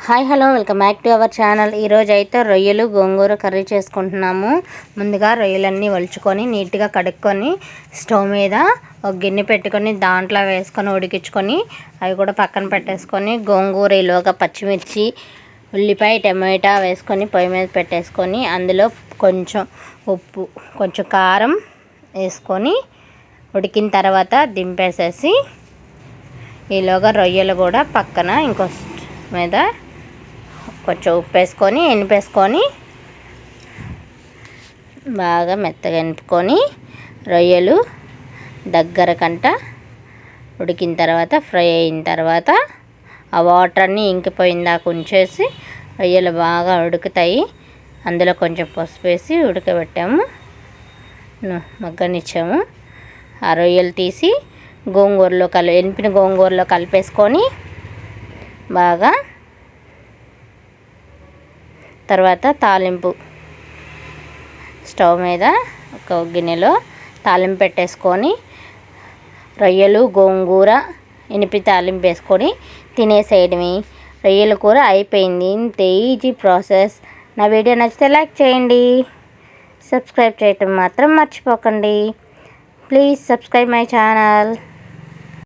Hi hello welcome back to our channel. ఈరోజు అయితే రొయ్యలు గోంగూర కర్రీ చేసుకుంటున్నాము. ముందుగా రొయ్యలన్నీ ఒలుచుకొని నీట్గా కడుక్కొని స్టవ్ మీద ఒక గిన్నె పెట్టుకొని దాంట్లో వేసుకొని ఉడికించుకొని అవి కూడా పక్కన పెట్టేసుకొని గోంగూర ఈలోగా పచ్చిమిర్చి ఉల్లిపాయ టమాటా వేసుకొని పొయ్యి మీద పెట్టేసుకొని అందులో కొంచెం ఉప్పు కొంచెం కారం వేసుకొని ఉడికిన తర్వాత దింపేసేసి ఈలోగా రొయ్యలు కూడా పక్కన ఇంకో మీద కొంచెం ఉప్పు వేసుకొని ఎనిపేసుకొని బాగా మెత్తగా ఎనుపుకొని రొయ్యలు దగ్గర కంట ఉడికిన తర్వాత ఫ్రై అయిన తర్వాత ఆ వాటర్ అన్నీ ఇంకిపోయిందాక ఉంచేసి రొయ్యలు బాగా ఉడుకుతాయి. అందులో కొంచెం పసుపు వేసి ఉడకబెట్టాము, మగ్గనిచ్చాము. ఆ రొయ్యలు తీసి గోంగూరలో ఎనిపిన గోంగూరలో కలిపేసుకొని బాగా తర్వాత తాలింపు స్టవ్ మీద ఒక గిన్నెలో తాలింపు పెట్టేసుకొని రొయ్యలు గోంగూర ఎనిపి తాలింపు వేసుకొని తినేసేయడమే. రొయ్యల కూర అయిపోయింది. ఇంతే ఈజీ ప్రాసెస్. నా వీడియో నచ్చితే లైక్ చేయండి, సబ్స్క్రైబ్ చేయటం మాత్రం మర్చిపోకండి. Please subscribe my channel.